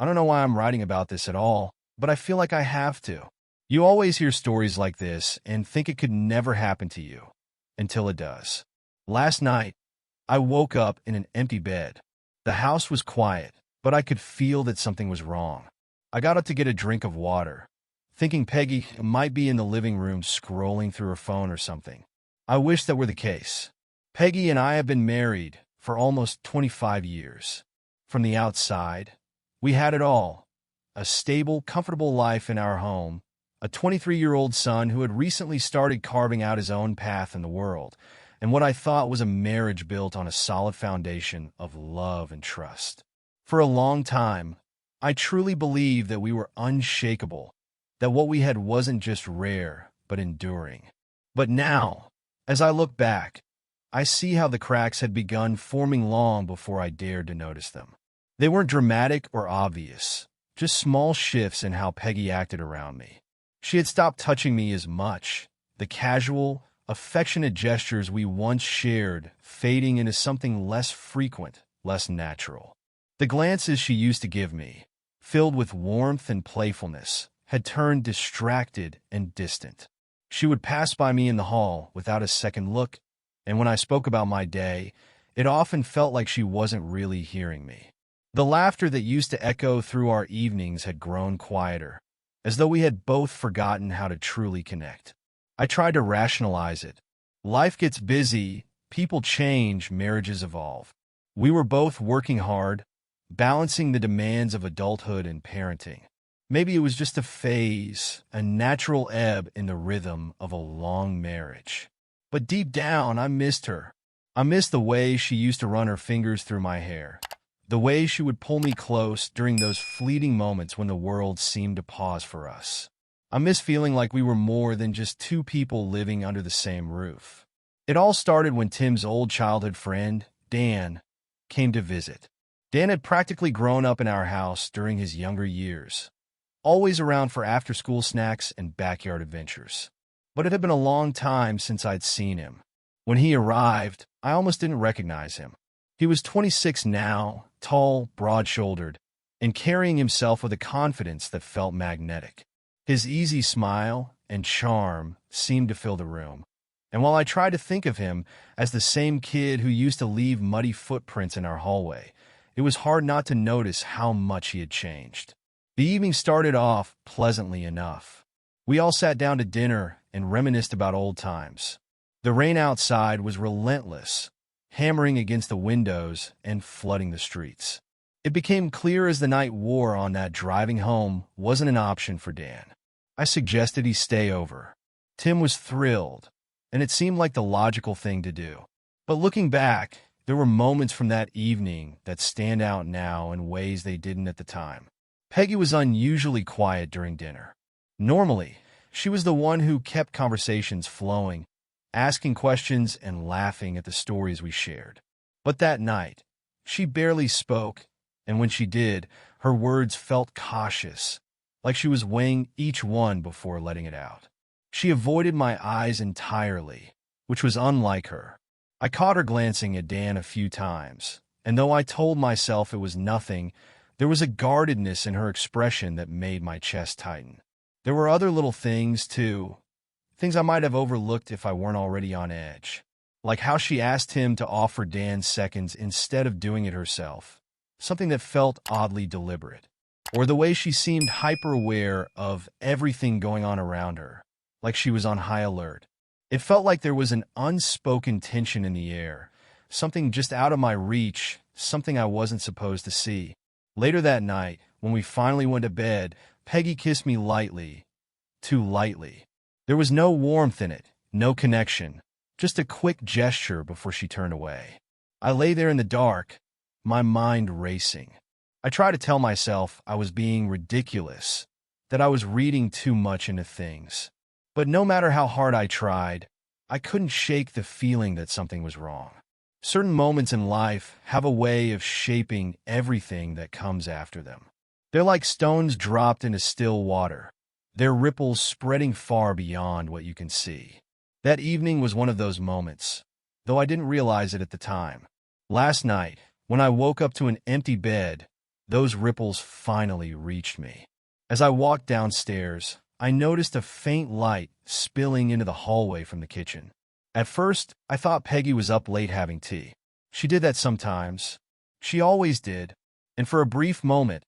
I don't know why I'm writing about this at all, but I feel like I have to. You always hear stories like this and think it could never happen to you, until it does. Last night, I woke up in an empty bed. The house was quiet, but I could feel that something was wrong. I got up to get a drink of water, thinking Peggy might be in the living room scrolling through her phone or something. I wish that were the case. Peggy and I have been married for almost 25 years. From the outside, we had it all: a stable, comfortable life in our home, a 23-year-old son who had recently started carving out his own path in the world, and what I thought was a marriage built on a solid foundation of love and trust. For a long time, I truly believed that we were unshakable, that what we had wasn't just rare, but enduring. But now, as I look back, I see how the cracks had begun forming long before I dared to notice them. They weren't dramatic or obvious, just small shifts in how Peggy acted around me. She had stopped touching me as much, the casual, affectionate gestures we once shared fading into something less frequent, less natural. The glances she used to give me, filled with warmth and playfulness, had turned distracted and distant. She would pass by me in the hall without a second look, and when I spoke about my day, it often felt like she wasn't really hearing me. The laughter that used to echo through our evenings had grown quieter, as though we had both forgotten how to truly connect. I tried to rationalize it. Life gets busy, people change, marriages evolve. We were both working hard, balancing the demands of adulthood and parenting. Maybe it was just a phase, a natural ebb in the rhythm of a long marriage. But deep down, I missed her. I missed the way she used to run her fingers through my hair, the way she would pull me close during those fleeting moments when the world seemed to pause for us. I miss feeling like we were more than just two people living under the same roof. It all started when Tim's old childhood friend, Dan, came to visit. Dan had practically grown up in our house during his younger years, always around for after-school snacks and backyard adventures. But it had been a long time since I'd seen him. When he arrived, I almost didn't recognize him. He was 26 now, tall, broad-shouldered, and carrying himself with a confidence that felt magnetic. His easy smile and charm seemed to fill the room, and while I tried to think of him as the same kid who used to leave muddy footprints in our hallway, it was hard not to notice how much he had changed. The evening started off pleasantly enough. We all sat down to dinner and reminisced about old times. The rain outside was relentless, hammering against the windows and flooding the streets. It became clear as the night wore on that driving home wasn't an option for Dan. I suggested he stay over. Tim was thrilled, and it seemed like the logical thing to do. But looking back, there were moments from that evening that stand out now in ways they didn't at the time. Peggy was unusually quiet during dinner. Normally, she was the one who kept conversations flowing, asking questions and laughing at the stories we shared. But that night, she barely spoke, and when she did, her words felt cautious, like she was weighing each one before letting it out. She avoided my eyes entirely, which was unlike her. I caught her glancing at Dan a few times, and though I told myself it was nothing, there was a guardedness in her expression that made my chest tighten. There were other little things, too, things I might have overlooked if I weren't already on edge, like how she asked him to offer Dan seconds instead of doing it herself, something that felt oddly deliberate, or the way she seemed hyper-aware of everything going on around her, like she was on high alert. It felt like there was an unspoken tension in the air, something just out of my reach, something I wasn't supposed to see. Later that night, when we finally went to bed, Peggy kissed me lightly, too lightly. There was no warmth in it, no connection, just a quick gesture before she turned away. I lay there in the dark, my mind racing. I tried to tell myself I was being ridiculous, that I was reading too much into things. But no matter how hard I tried, I couldn't shake the feeling that something was wrong. Certain moments in life have a way of shaping everything that comes after them. They're like stones dropped into still water, their ripples spreading far beyond what you can see. That evening was one of those moments, though I didn't realize it at the time. Last night, when I woke up to an empty bed, those ripples finally reached me. As I walked downstairs, I noticed a faint light spilling into the hallway from the kitchen. At first, I thought Peggy was up late having tea. She did that sometimes. She always did. And for a brief moment,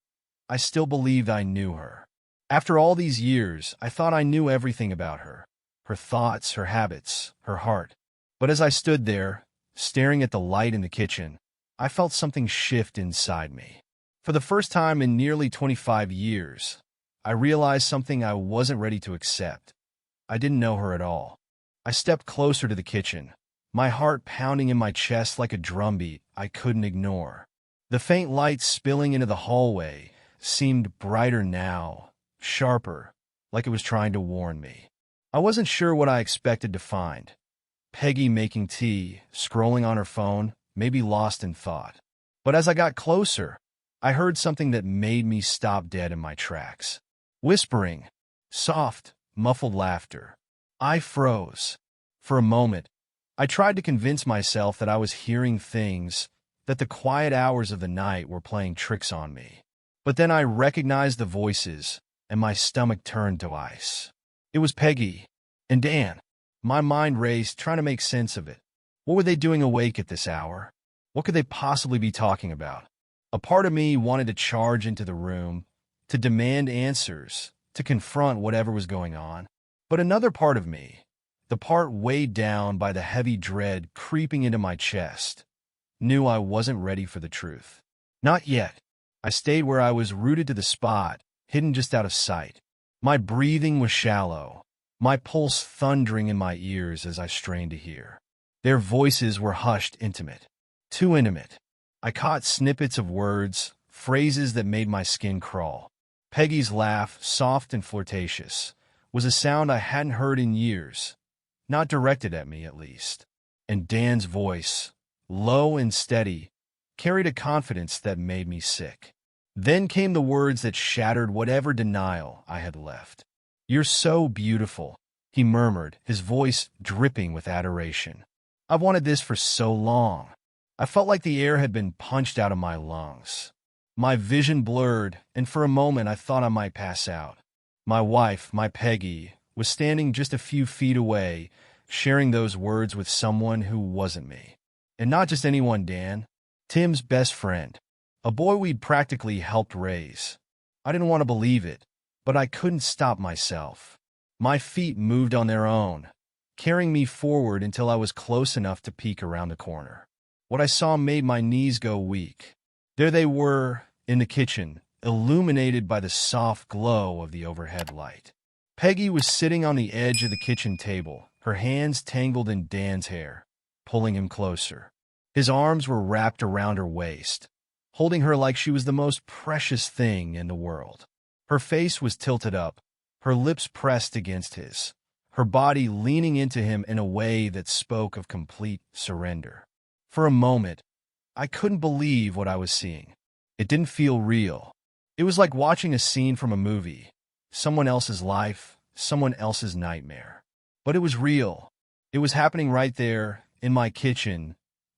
I still believed I knew her. After all these years, I thought I knew everything about her. Her thoughts, her habits, her heart. But as I stood there, staring at the light in the kitchen, I felt something shift inside me. For the first time in nearly 25 years, I realized something I wasn't ready to accept. I didn't know her at all. I stepped closer to the kitchen, my heart pounding in my chest like a drumbeat I couldn't ignore. The faint light spilling into the hallway seemed brighter now, sharper, like it was trying to warn me. I wasn't sure what I expected to find. Peggy making tea, scrolling on her phone, maybe lost in thought. But as I got closer, I heard something that made me stop dead in my tracks. Whispering, soft, muffled laughter. I froze. For a moment, I tried to convince myself that I was hearing things, that the quiet hours of the night were playing tricks on me. But then I recognized the voices, and my stomach turned to ice. It was Peggy and Dan. My mind raced, trying to make sense of it. What were they doing awake at this hour? What could they possibly be talking about? A part of me wanted to charge into the room, to demand answers, to confront whatever was going on. But another part of me, the part weighed down by the heavy dread creeping into my chest, knew I wasn't ready for the truth. Not yet. I stayed where I was, rooted to the spot, hidden just out of sight. My breathing was shallow, my pulse thundering in my ears as I strained to hear. Their voices were hushed, intimate. Too intimate. I caught snippets of words, phrases that made my skin crawl. Peggy's laugh, soft and flirtatious, was a sound I hadn't heard in years, not directed at me at least. And Dan's voice, low and steady, carried a confidence that made me sick. Then came the words that shattered whatever denial I had left. "You're so beautiful," he murmured, his voice dripping with adoration. "I've wanted this for so long." I felt like the air had been punched out of my lungs. My vision blurred, and for a moment I thought I might pass out. My wife, my Peggy, was standing just a few feet away, sharing those words with someone who wasn't me. And not just anyone, Dan. Tim's best friend. A boy we'd practically helped raise. I didn't want to believe it, but I couldn't stop myself. My feet moved on their own, carrying me forward until I was close enough to peek around the corner. What I saw made my knees go weak. There they were, in the kitchen, illuminated by the soft glow of the overhead light. Peggy was sitting on the edge of the kitchen table, her hands tangled in Dan's hair, pulling him closer. His arms were wrapped around her waist, holding her like she was the most precious thing in the world. Her face was tilted up, her lips pressed against his, her body leaning into him in a way that spoke of complete surrender. For a moment, I couldn't believe what I was seeing. It didn't feel real. It was like watching a scene from a movie, someone else's life, someone else's nightmare. But it was real. It was happening right there, in my kitchen,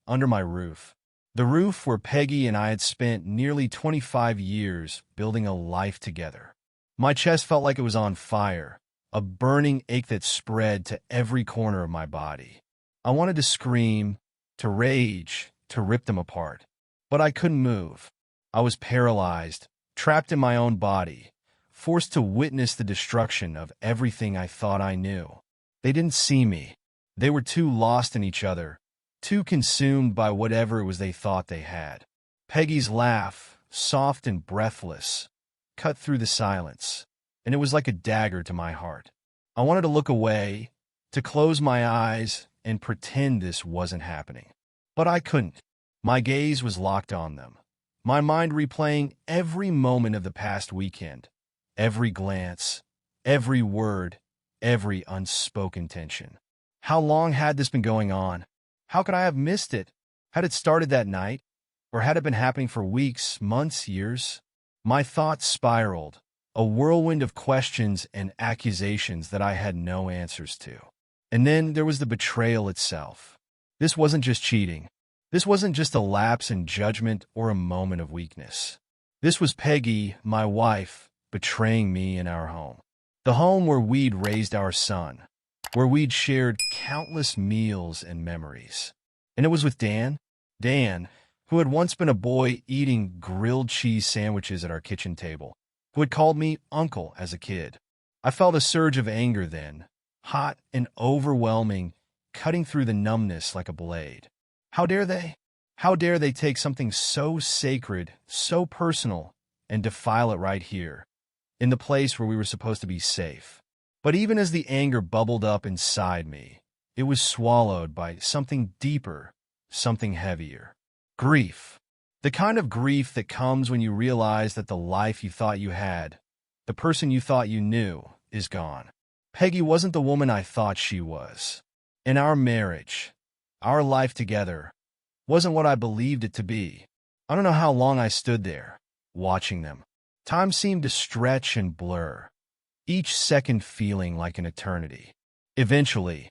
under my roof. The roof where Peggy and I had spent nearly 25 years building a life together. My chest felt like it was on fire, a burning ache that spread to every corner of my body. I wanted to scream, to rage, to rip them apart. But I couldn't move. I was paralyzed, trapped in my own body, forced to witness the destruction of everything I thought I knew. They didn't see me. They were too lost in each other, too consumed by whatever it was they thought they had. Peggy's laugh, soft and breathless, cut through the silence, and it was like a dagger to my heart. I wanted to look away, to close my eyes and pretend this wasn't happening. But I couldn't. My gaze was locked on them, my mind replaying every moment of the past weekend, every glance, every word, every unspoken tension. How long had this been going on? How could I have missed it? Had it started that night? Or had it been happening for weeks, months, years? My thoughts spiraled, a whirlwind of questions and accusations that I had no answers to. And then there was the betrayal itself. This wasn't just cheating. This wasn't just a lapse in judgment or a moment of weakness. This was Peggy, my wife, betraying me in our home. The home where we'd raised our son, where we'd shared countless meals and memories. And it was with Dan, who had once been a boy eating grilled cheese sandwiches at our kitchen table, who had called me uncle as a kid. I felt a surge of anger then, hot and overwhelming, cutting through the numbness like a blade. How dare they? How dare they take something so sacred, so personal, and defile it right here, in the place where we were supposed to be safe? But even as the anger bubbled up inside me, it was swallowed by something deeper, something heavier. Grief. The kind of grief that comes when you realize that the life you thought you had, the person you thought you knew, is gone. Peggy wasn't the woman I thought she was. And our marriage, our life together, wasn't what I believed it to be. I don't know how long I stood there, watching them. Time seemed to stretch and blur, each second feeling like an eternity. Eventually,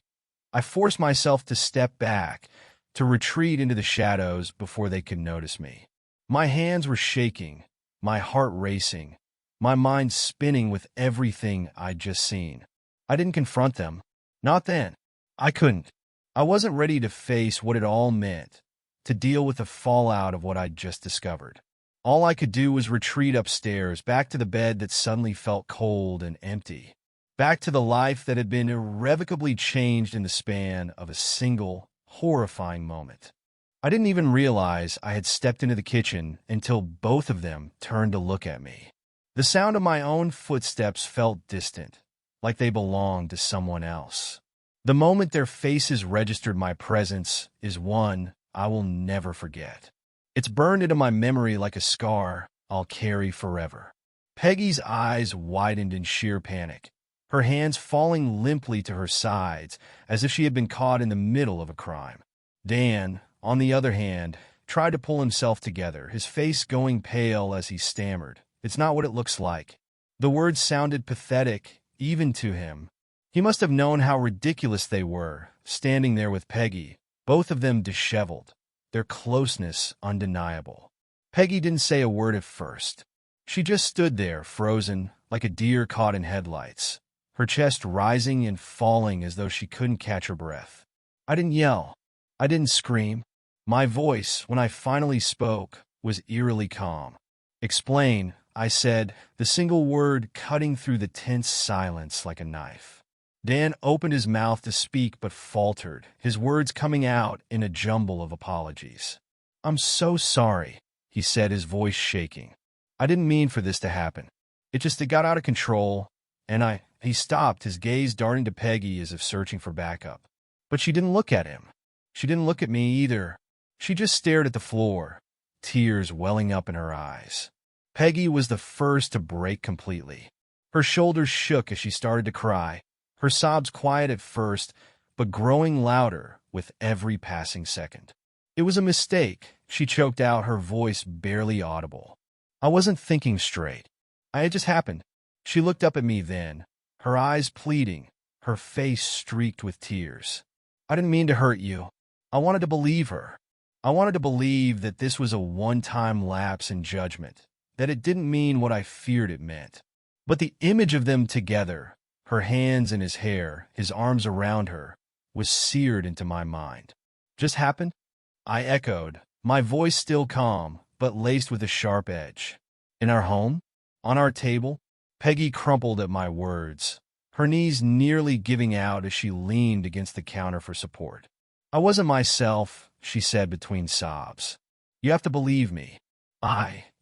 I forced myself to step back, to retreat into the shadows before they could notice me. My hands were shaking, my heart racing, my mind spinning with everything I'd just seen. I didn't confront them. Not then. I couldn't. I wasn't ready to face what it all meant, to deal with the fallout of what I'd just discovered. All I could do was retreat upstairs, back to the bed that suddenly felt cold and empty, back to the life that had been irrevocably changed in the span of a single, horrifying moment. I didn't even realize I had stepped into the kitchen until both of them turned to look at me. The sound of my own footsteps felt distant, like they belonged to someone else. The moment their faces registered my presence is one I will never forget. It's burned into my memory like a scar I'll carry forever. Peggy's eyes widened in sheer panic, her hands falling limply to her sides as if she had been caught in the middle of a crime. Dan, on the other hand, tried to pull himself together, his face going pale as he stammered. "It's not what it looks like." The words sounded pathetic, even to him. He must have known how ridiculous they were, standing there with Peggy, both of them disheveled, their closeness undeniable. Peggy didn't say a word at first. She just stood there, frozen, like a deer caught in headlights, her chest rising and falling as though she couldn't catch her breath. I didn't yell. I didn't scream. My voice, when I finally spoke, was eerily calm. "Explain," I said, the single word cutting through the tense silence like a knife. Dan opened his mouth to speak but faltered, his words coming out in a jumble of apologies. "I'm so sorry," he said, his voice shaking. "I didn't mean for this to happen. It got out of control, and He stopped, his gaze darting to Peggy as if searching for backup. But she didn't look at him. She didn't look at me either. She just stared at the floor, tears welling up in her eyes. Peggy was the first to break completely. Her shoulders shook as she started to cry, her sobs quiet at first, but growing louder with every passing second. "It was a mistake," she choked out, her voice barely audible. "I wasn't thinking straight. It just happened." She looked up at me then, her eyes pleading, her face streaked with tears. "I didn't mean to hurt you." I wanted to believe her. I wanted to believe that this was a one-time lapse in judgment, that it didn't mean what I feared it meant. But the image of them together, her hands in his hair, his arms around her, was seared into my mind. "Just happened?" I echoed, my voice still calm, but laced with a sharp edge. "In our home? On our table?" Peggy crumpled at my words, her knees nearly giving out as she leaned against the counter for support. "I wasn't myself," she said between sobs. "You have to believe me."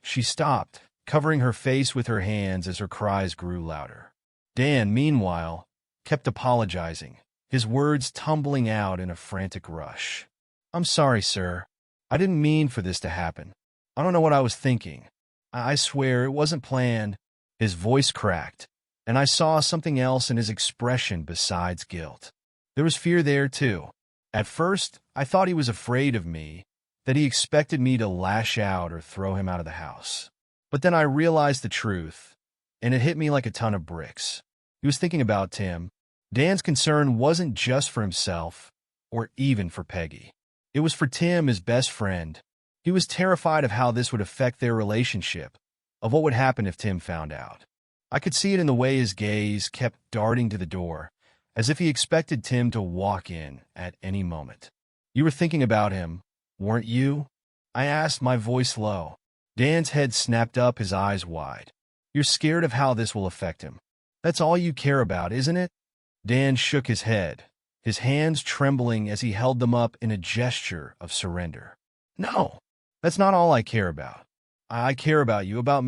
She stopped, covering her face with her hands as her cries grew louder. Dan, meanwhile, kept apologizing, his words tumbling out in a frantic rush. "I'm sorry, sir. I didn't mean for this to happen. I don't know what I was thinking. I swear it wasn't planned." His voice cracked, and I saw something else in his expression besides guilt. There was fear there, too. At first, I thought he was afraid of me, that he expected me to lash out or throw him out of the house. But then I realized the truth, and it hit me like a ton of bricks. He was thinking about Tim. Dan's concern wasn't just for himself, or even for Peggy. It was for Tim, his best friend. He was terrified of how this would affect their relationship, of what would happen if Tim found out. I could see it in the way his gaze kept darting to the door, as if he expected Tim to walk in at any moment. "You were thinking about him, weren't you?" I asked, my voice low. Dan's head snapped up, his eyes wide. "You're scared of how this will affect him. That's all you care about, isn't it?" Dan shook his head, his hands trembling as he held them up in a gesture of surrender. "No, that's not all I care about. I care about you, about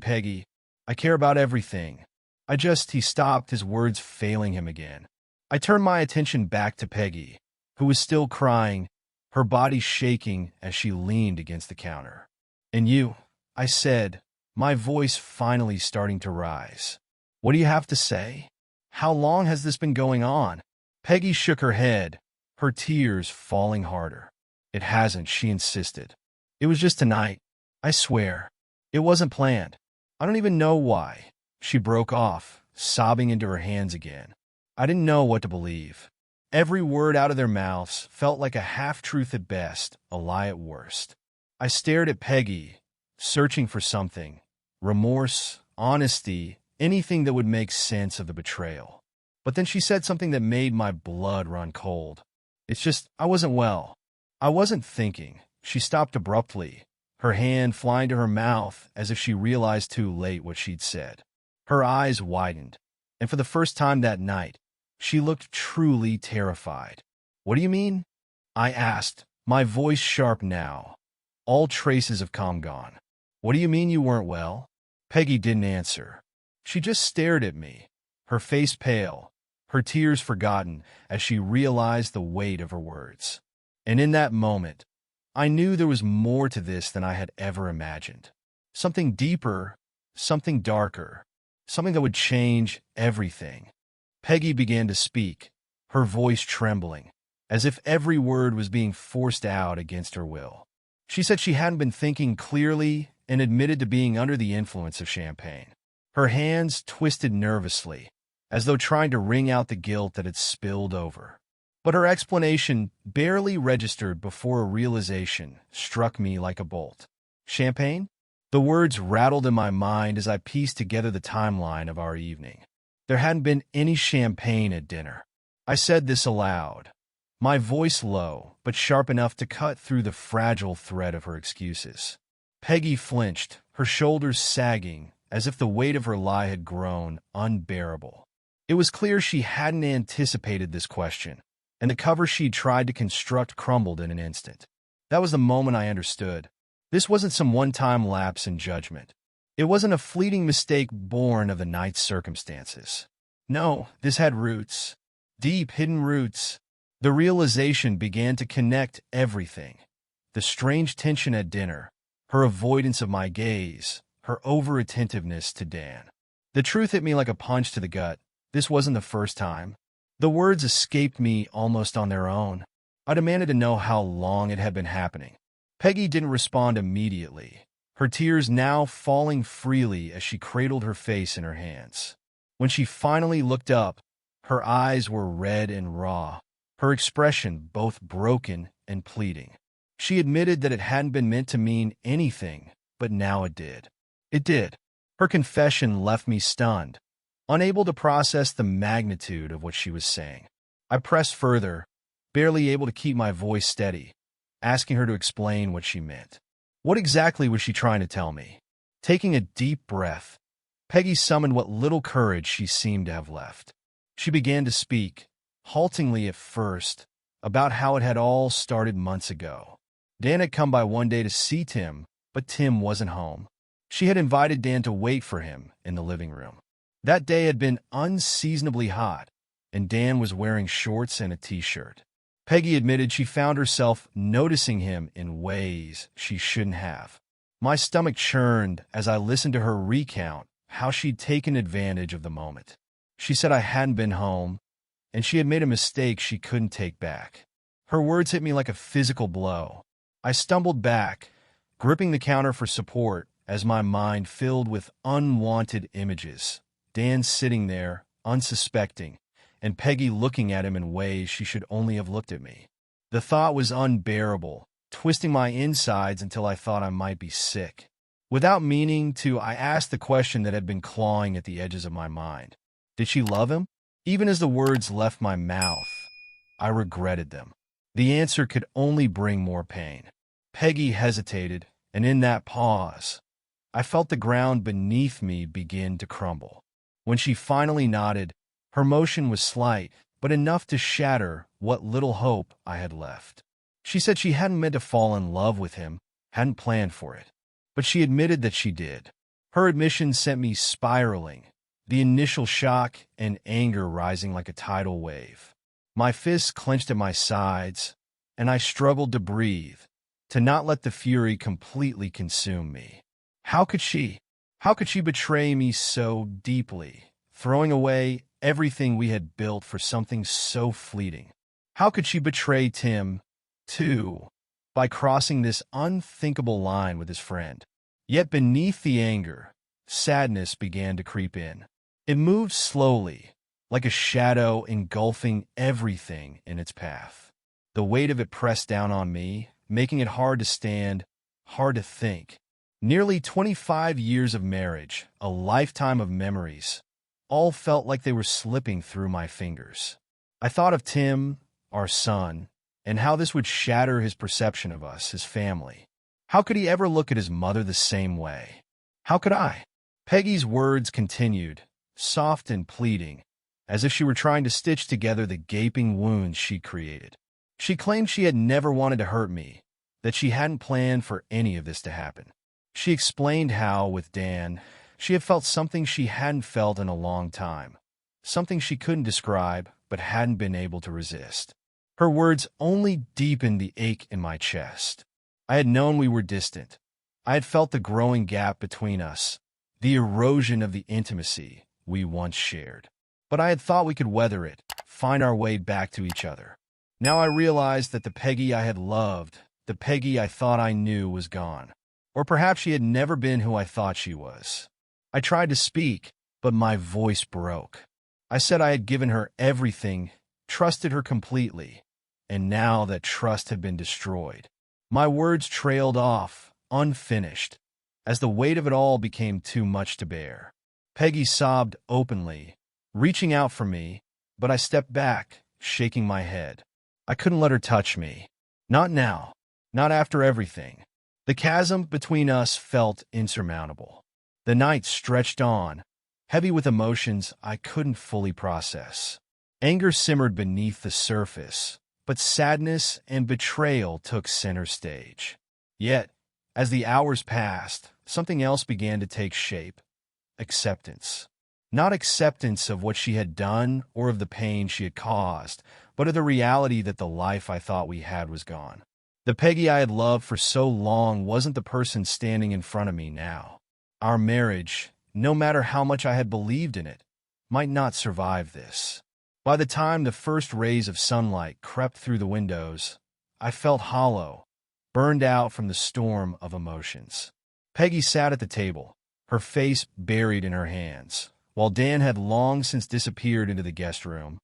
Peggy. I care about everything. He stopped, his words failing him again. I turned my attention back to Peggy, who was still crying, her body shaking as she leaned against the counter. "And you," I said, my voice finally starting to rise. "What do you have to say? How long has this been going on?" Peggy shook her head, her tears falling harder. "It hasn't," she insisted. "It was just tonight. I swear. It wasn't planned. I don't even know why." She broke off, sobbing into her hands again. I didn't know what to believe. Every word out of their mouths felt like a half-truth at best, a lie at worst. I stared at Peggy, searching for something. Remorse, honesty, anything that would make sense of the betrayal. But then she said something that made my blood run cold. I wasn't well. I wasn't thinking." She stopped abruptly, her hand flying to her mouth as if she realized too late what she'd said. Her eyes widened, and for the first time that night, she looked truly terrified. "What do you mean?" I asked, my voice sharp now, all traces of calm gone. "What do you mean you weren't well?" Peggy didn't answer. She just stared at me, her face pale, her tears forgotten as she realized the weight of her words. And in that moment, I knew there was more to this than I had ever imagined. Something deeper, something darker, something that would change everything. Peggy began to speak, her voice trembling, as if every word was being forced out against her will. She said she hadn't been thinking clearly and admitted to being under the influence of champagne. Her hands twisted nervously, as though trying to wring out the guilt that had spilled over. But her explanation barely registered before a realization struck me like a bolt. "Champagne?" The words rattled in my mind as I pieced together the timeline of our evening. There hadn't been any champagne at dinner. I said this aloud, my voice low, but sharp enough to cut through the fragile thread of her excuses. Peggy flinched, her shoulders sagging, as if the weight of her lie had grown unbearable. It was clear she hadn't anticipated this question, and the cover she'd tried to construct crumbled in an instant. That was the moment I understood. This wasn't some one-time lapse in judgment. It wasn't a fleeting mistake born of the night's circumstances. No, this had roots. Deep, hidden roots. The realization began to connect everything. The strange tension at dinner, her avoidance of my gaze, her over-attentiveness to Dan. The truth hit me like a punch to the gut. This wasn't the first time. The words escaped me almost on their own. I demanded to know how long it had been happening. Peggy didn't respond immediately, her tears now falling freely as she cradled her face in her hands. When she finally looked up, her eyes were red and raw, her expression both broken and pleading. She admitted that it hadn't been meant to mean anything, but now it did. It did. Her confession left me stunned, unable to process the magnitude of what she was saying. I pressed further, barely able to keep my voice steady, asking her to explain what she meant. What exactly was she trying to tell me? Taking a deep breath, Peggy summoned what little courage she seemed to have left. She began to speak, haltingly at first, about how it had all started months ago. Dan had come by one day to see Tim, but Tim wasn't home. She had invited Dan to wait for him in the living room. That day had been unseasonably hot, and Dan was wearing shorts and a t-shirt. Peggy admitted she found herself noticing him in ways she shouldn't have. My stomach churned as I listened to her recount how she'd taken advantage of the moment. She said I hadn't been home, and she had made a mistake she couldn't take back. Her words hit me like a physical blow. I stumbled back, gripping the counter for support as my mind filled with unwanted images. Dan sitting there, unsuspecting, and Peggy looking at him in ways she should only have looked at me. The thought was unbearable, twisting my insides until I thought I might be sick. Without meaning to, I asked the question that had been clawing at the edges of my mind. Did she love him? Even as the words left my mouth, I regretted them. The answer could only bring more pain. Peggy hesitated, and in that pause, I felt the ground beneath me begin to crumble. When she finally nodded, her motion was slight, but enough to shatter what little hope I had left. She said she hadn't meant to fall in love with him, hadn't planned for it. But she admitted that she did. Her admission sent me spiraling, the initial shock and anger rising like a tidal wave. My fists clenched at my sides, and I struggled to breathe, to not let the fury completely consume me. How could she? How could she betray me so deeply, throwing away everything we had built for something so fleeting? How could she betray Tim, too, by crossing this unthinkable line with his friend? Yet beneath the anger, sadness began to creep in. It moved slowly, like a shadow engulfing everything in its path. The weight of it pressed down on me, making it hard to stand, hard to think. Nearly 25 years of marriage, a lifetime of memories, all felt like they were slipping through my fingers. I thought of Tim, our son, and how this would shatter his perception of us, his family. How could he ever look at his mother the same way? How could I? Peggy's words continued, soft and pleading, as if she were trying to stitch together the gaping wounds she created. She claimed she had never wanted to hurt me, that she hadn't planned for any of this to happen. She explained how, with Dan, she had felt something she hadn't felt in a long time, something she couldn't describe but hadn't been able to resist. Her words only deepened the ache in my chest. I had known we were distant. I had felt the growing gap between us, the erosion of the intimacy we once shared. But I had thought we could weather it, find our way back to each other. Now I realized that the Peggy I had loved, the Peggy I thought I knew, was gone. Or perhaps she had never been who I thought she was. I tried to speak, but my voice broke. I said I had given her everything, trusted her completely, and now that trust had been destroyed. My words trailed off, unfinished, as the weight of it all became too much to bear. Peggy sobbed openly, reaching out for me, but I stepped back, shaking my head. I couldn't let her touch me. Not now. Not after everything. The chasm between us felt insurmountable. The night stretched on, heavy with emotions I couldn't fully process. Anger simmered beneath the surface, but sadness and betrayal took center stage. Yet, as the hours passed, something else began to take shape. Acceptance. Not acceptance of what she had done or of the pain she had caused, but of the reality that the life I thought we had was gone. The Peggy I had loved for so long wasn't the person standing in front of me now. Our marriage, no matter how much I had believed in it, might not survive this. By the time the first rays of sunlight crept through the windows, I felt hollow, burned out from the storm of emotions. Peggy sat at the table, her face buried in her hands, while Dan had long since disappeared into the guest room,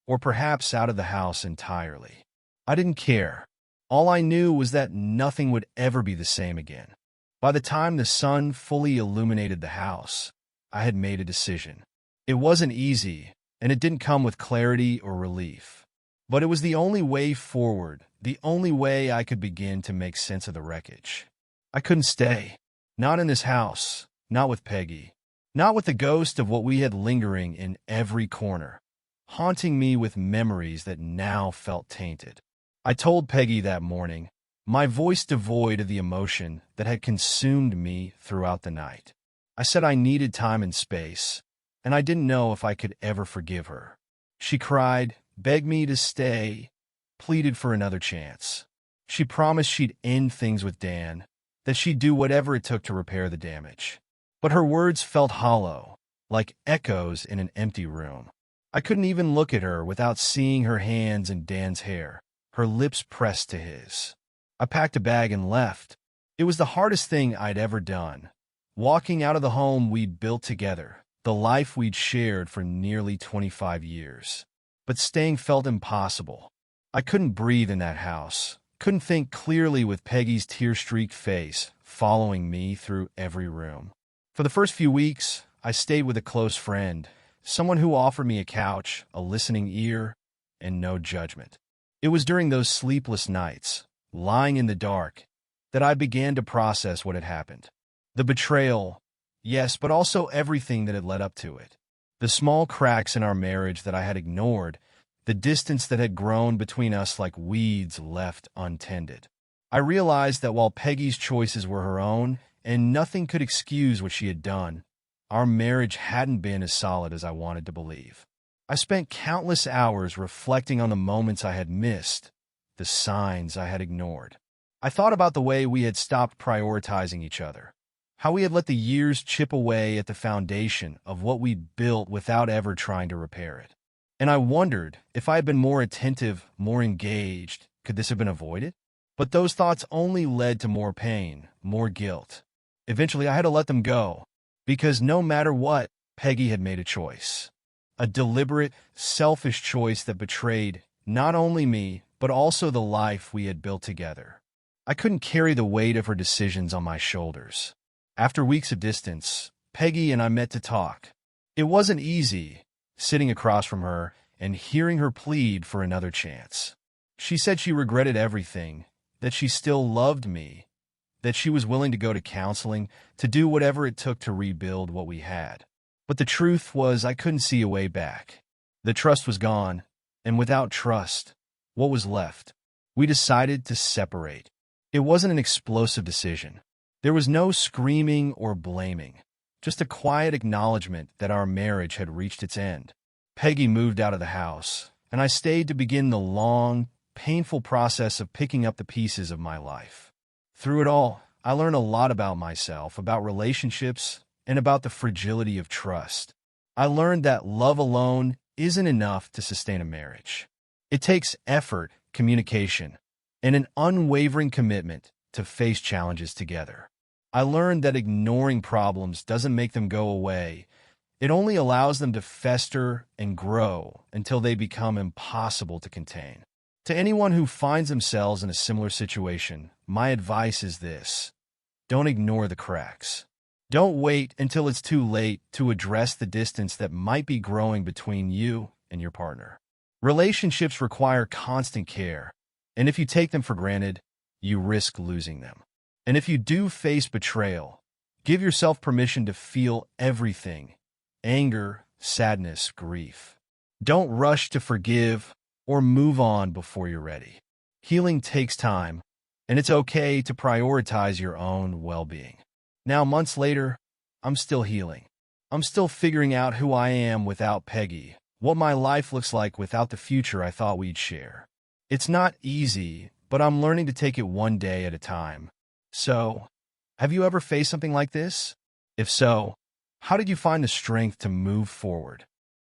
or perhaps out of the house entirely. I didn't care. All I knew was that nothing would ever be the same again. By the time the sun fully illuminated the house, I had made a decision. It wasn't easy, and it didn't come with clarity or relief. But it was the only way forward, the only way I could begin to make sense of the wreckage. I couldn't stay. Not in this house, not with Peggy, not with the ghost of what we had lingering in every corner, haunting me with memories that now felt tainted. I told Peggy that morning, my voice devoid of the emotion that had consumed me throughout the night. I said I needed time and space, and I didn't know if I could ever forgive her. She cried, begged me to stay, pleaded for another chance. She promised she'd end things with Dan, that she'd do whatever it took to repair the damage. But her words felt hollow, like echoes in an empty room. I couldn't even look at her without seeing her hands in Dan's hair, her lips pressed to his. I packed a bag and left. It was the hardest thing I'd ever done. Walking out of the home we'd built together, the life we'd shared for nearly 25 years. But staying felt impossible. I couldn't breathe in that house, Couldn't think clearly with Peggy's tear-streaked face following me through every room. For the first few weeks, I stayed with a close friend, someone who offered me a couch, a listening ear, and no judgment. It was during those sleepless nights, lying in the dark, that I began to process what had happened. The betrayal, yes, but also everything that had led up to it. The small cracks in our marriage that I had ignored, the distance that had grown between us like weeds left untended. I realized that while Peggy's choices were her own, and nothing could excuse what she had done, our marriage hadn't been as solid as I wanted to believe. I spent countless hours reflecting on the moments I had missed, the signs I had ignored. I thought about the way we had stopped prioritizing each other, how we had let the years chip away at the foundation of what we'd built without ever trying to repair it. And I wondered, if I had been more attentive, more engaged, could this have been avoided? But those thoughts only led to more pain, more guilt. Eventually, I had to let them go, because no matter what, Peggy had made a choice. A deliberate, selfish choice that betrayed not only me, but also the life we had built together. I couldn't carry the weight of her decisions on my shoulders. After weeks of distance, Peggy and I met to talk. It wasn't easy, sitting across from her and hearing her plead for another chance. She said she regretted everything, that she still loved me, that she was willing to go to counseling, to do whatever it took to rebuild what we had. But the truth was I couldn't see a way back. The trust was gone, and without trust, what was left? We decided to separate. It wasn't an explosive decision. There was no screaming or blaming, just a quiet acknowledgement that our marriage had reached its end. Peggy moved out of the house, and I stayed to begin the long, painful process of picking up the pieces of my life. Through it all, I learned a lot about myself, about relationships, and about the fragility of trust. I learned that love alone isn't enough to sustain a marriage. It takes effort, communication, and an unwavering commitment to face challenges together. I learned that ignoring problems doesn't make them go away. It only allows them to fester and grow until they become impossible to contain. To anyone who finds themselves in a similar situation, my advice is this: don't ignore the cracks. Don't wait until it's too late to address the distance that might be growing between you and your partner. Relationships require constant care, and if you take them for granted, you risk losing them. And if you do face betrayal, give yourself permission to feel everything: anger, sadness, grief. Don't rush to forgive or move on before you're ready. Healing takes time, and it's okay to prioritize your own well-being. Now, months later, I'm still healing. I'm still figuring out who I am without Peggy, what my life looks like without the future I thought we'd share. It's not easy, but I'm learning to take it one day at a time. So, have you ever faced something like this? If so, how did you find the strength to move forward?